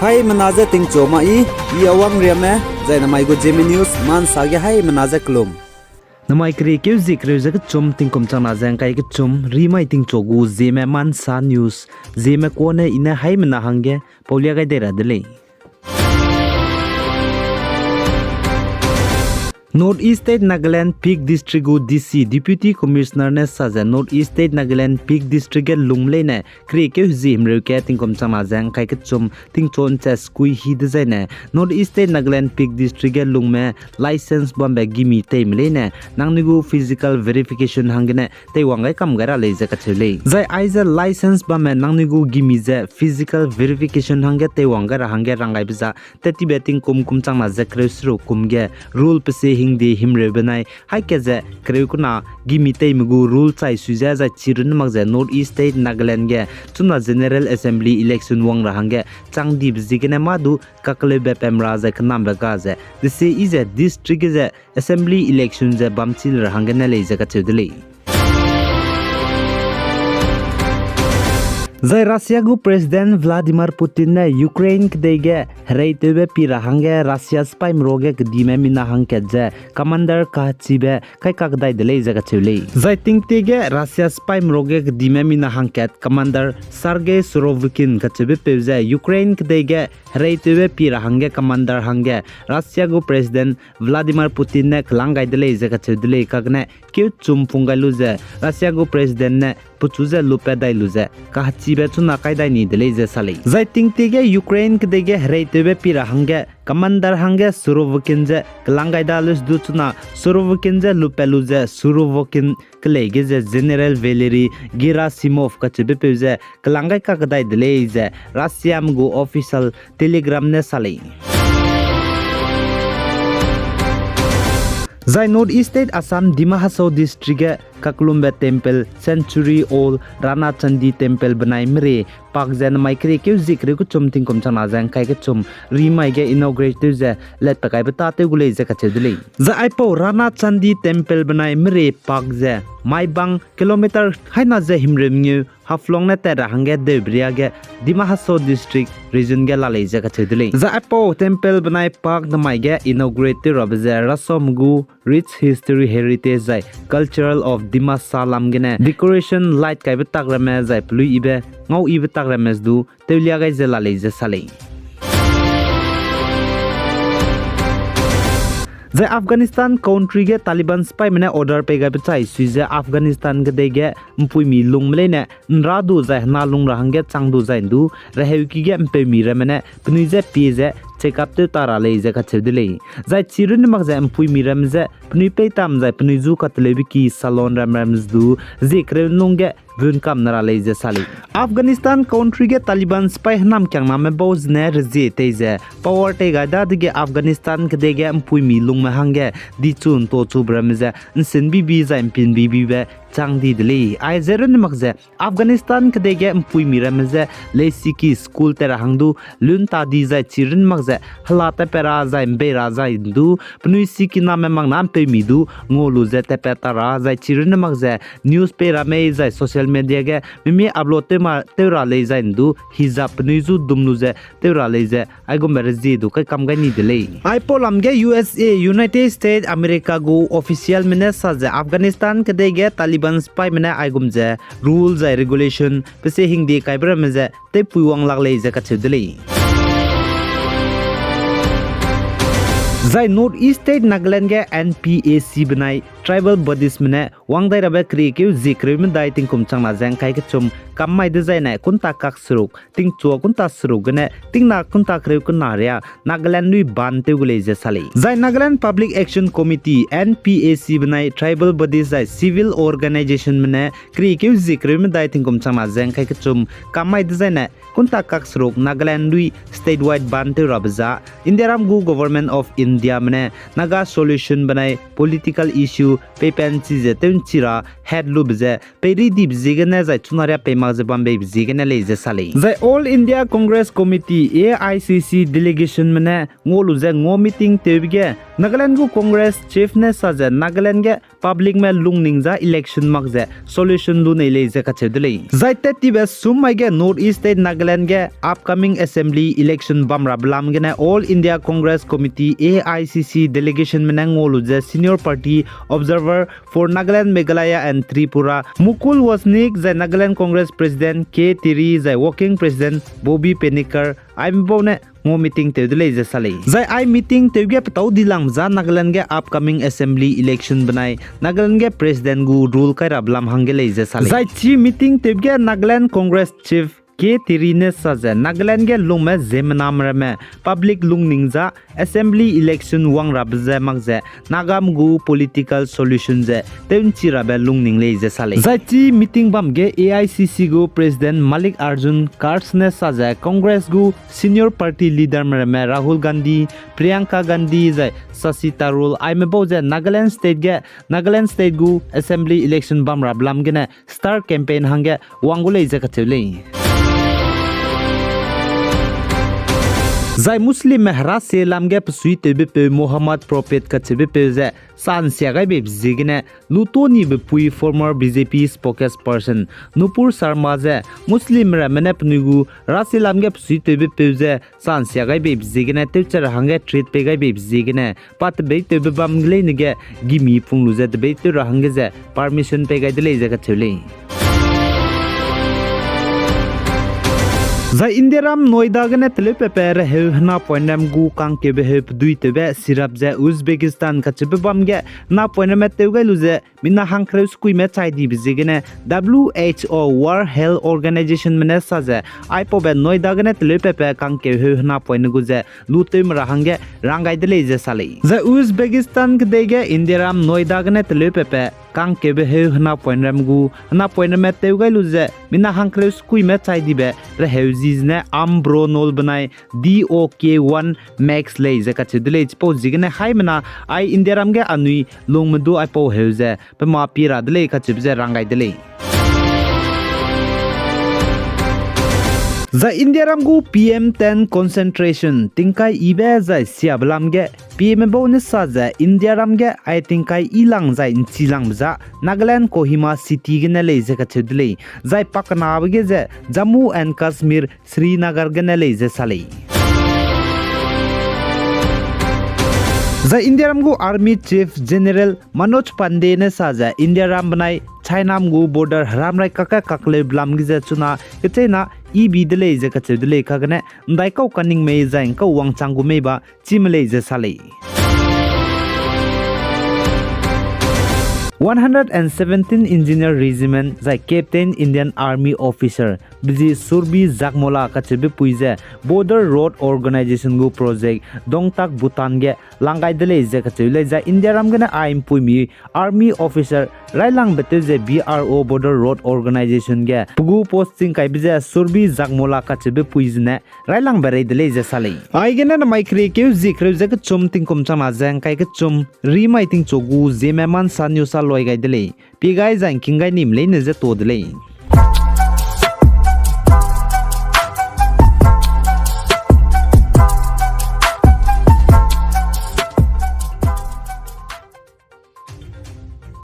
Hai menaza ting choma I awang riame zai namai go Zeme news man sage hai menaza klum. Namai kri keu zikre zak chum ting kum chang na jang kai ke chum rimai ting chogu Zeme man sa news Zeme ko ne ina hai mena hange paulia ga dera dele. North East State Nagaland Peak District DC Deputy Commissioner ne saja North East State Nagaland Peak District ke lungle ne kre ke zim re ke ting kom chang na jang kai ke chum ting chon cha skui hi de jai ne North East State Nagaland Peak District ke lung me license bombe gimi te mle ne nang nigu physical verification hangene te wangai kam gara le ja ka chele jai aiza license bombe nang nigu gimi je physical verification hange te wangara hange rangai bija te ti betting kum chang na ja kre sru kumge rule pse de himre benai hai ke je kreukuna gimi teimugu rule chai suja ja chirun magja North East State Nagaland ge chuna General Assembly election wang rahange changdi bjigene madu kakle be pemra ja khnam ba ga je this is a district ge assembly election je bamchil rahange na le ja ka chudle Zai Russia gu President Vladimir Putin ne Ukraine kdege hreitebe pira hange Russia spy mroge kdime mina hangke je commander ka chibe kai kakdai dele jaga chule Zai tingtege Russia spy mroge kdime mina hangke commander Sergei Surovikin ka chibe pevje Ukraine kdege hreitebe pira hange commander hange Russia gu President Vladimir Putin ne khlangai dele jaga chudle kagne kyu chumpungai luje Russia gu President ne puchuze lupe dai luje ka chibe chuna kaidai ni dele je sale Zai tingtege Ukraine kdege hreitebe pira hange commander hange Surovikin je klangai dalus du chuna Surovikin je lupe luje Surovikin klege je General Valery Gerasimov ka chibe pevje klangai ka kadai dele je Russia mgu official telegram ne sale Zai North East State Assam Dima Hasau District Kaklumbe Temple Century Old Rana Chandi Temple banai mre pak jan mai kre ke zikre ku chum ting kom chana jang kai ke chum rimai ge inaugurate tu je let pa kai bata te gule je ka chedule za ai po Rana Chandi Temple banai mre pak je mai bang kilometer haina je himrem nyu haflong na te ra hange debria ge Dima Hasau District region ge la le je ka chedule za ai po temple banai pak na mai ge inaugurate rob je rasom gu rich history heritage jai cultural of Dima Salam gene decoration light kai betak rame jai plui ibe ngau ibe tak rames du teulia gai je la le je sale Zai Afghanistan country ge Taliban spy mane order pe ga chai suije Afghanistan ge dege mpui mi lung mle ne nradu zai na lung rahange changdu zai du reheuki ge mpe mi remane pni je pi je check up te tara le je ka chedile zai chirun mag je mpui mi ram je pni pe tam zai pni zu katle bi ki salon ram rams du je kre nung ge bun kam nara le je sali Afghanistan country ge Taliban spy nam kyang na me boz ne rje te je power te ga da de Afghanistan ge dege mpui mi lung ma hange di chun to chu bram je nsin bi bi za mpin bi bi be changdi dele ai zerun magje Afghanistan ke dege mpui mi ram je le siki school te rahangdu lun ta di za chirun magje halata pera za mbe ra za indu pnui siki na me mang nam pe mi du ngolu je te pe tara za chirun magje newspaper me za social media ge mi upload te ma te ra le za indu hijab pnui zu dumnu je te ra le je ai go merzi du kai kam ga ni dele ai polam ge USA United States America go official minister je Afghanistan ke dege Taliban spy mane aigum je rules and regulation pese hingdi kaibra me je te puiwang lag le je ka chedele Zai North East State Nagaland ge Npac banai tribal bodies mane wangdai rabe kri ke zikre me dai ting kum chang na jang kai ke chum kammai de jai na kunta kak suruk ting chuo kunta suruk gane ting na kunta kre kun na ria Nagaland nui ban te gule je sale Zai Nagaland Public Action Committee Npac banai tribal bodies jai civil organization mane kri ke zikre me dai ting kum chang na jang kai ke chum kammai de jai na kunta kak suruk Nagaland nui statewide ban te rabza Indiaram gu government of India mane Naga solution banai political issue du pe pen chi je ten chira head lu bje pe ri di bje gane zai chunaria pe ma je bambe bje gane le je sale zai All India Congress Committee AICC delegation mane ngolu je ngo meeting tebge Nagaland gu Congress chief ne sa je Nagaland ge public me lungning za election mak je solution du nei le je ka chedle zai te ti be sum mai ge North East State Nagaland ge upcoming assembly election bamra blam ge na All India Congress Committee AICC delegation mane ngolu je senior party observer for Nagaland Meghalaya and Tripura Mukul Wasnik zai Nagaland Congress president K Tiri zai working president Bobby Penikar I'm bone ngo meeting te dele je sale zai I meeting te ge ptau dilang za Nagaland ge upcoming assembly election banai Nagaland ge president gu rule kai rablam hangele je sale zai chi meeting te ge Nagaland Congress chief K Tirine saja Nagaland ge lung me Zeme nam rame public lung ningza assembly election wang rabze magze Nagam gu political solution je tenchi rabe lung ning le je sale zachi meeting bam ge AICC gu president Malik Arjun Karsne saja Congress gu senior party leader rame Rahul Gandhi Priyanka Gandhi je Sasi Tarul aime bo je Nagaland state gu assembly election bam rablam ge na star campaign hange wangule je kathule Zai Muslim mehra se lamge psui tebe pe Muhammad Prophet ka chebe pe ze san siagai be zigine lutoni be pui former BJP spokesperson Nupur Sharma ze Muslim ramene pnugu rasi lamge psui tebe pe ze san siagai be zigine teacher hange treat pe gai be zigine pat be tebe bamgle nige gimi punglu ze be te hange ze permission pe gai dele ze ka chule Zai Indiaram Noida gane tele pepe rehe na poinam gu kang kebe he dui tebe sirap je Uzbekistan ka chebe bamge na poinam teuga luze mina hangkre skui me chai di bizigene WHO World Health Organization mene saje aipo be Noida gane tele pepe kang kebe na poin gu je lutem rahange rangai dele je sale Zai Uzbekistan gdege Indiaram Noida gane tele pepe kang kebe he na poinam gu na poinam teuga luze mina hangkre skui me chai di be rehe ne ambronol banai DOK1 max lei zaka chidle po zigene haimana ai indiaram ge anui longmdu ai po heuze pe ma pira dle ka chibje rangai dle za indiaram gu PM10 concentration tingkai ibe za siablam ge PM bonus sa za indiaram ge ai tingkai ilang za inchilang za Nagaland Kohima city ge ne le zaka chidle zai pakna ge ze Jammu and Kashmir Srinagar ge ne le ze sale za indiaram gu army chief general Manoj Pandey ne saja indiaram banai chainam gu border haramrai kaka kakle blam gi je chuna ketena EB dele je kachedele kagane ndai kau kaning me zain kau wang changu me ba chimle je sale 117 Engineer Regiment zai Captain Indian Army Officer Biji Surbi Zakmola kachebe puize Border Road Organization gu project Dongtak Bhutan ge langai dele je kachele za India ram gana aim puimi Army Officer Railang bete je BRO Border Road Organization ge pugu posting kai bije Surbi Zakmola kachebe puizne Railang bare dele je sale ai gena na maikre ke zikre je ka chum ting kom chama jang kai ka chum remaiting chogu Zeme man sanyo sa loi gai dele pi gai jang king gai nim le ne je to dele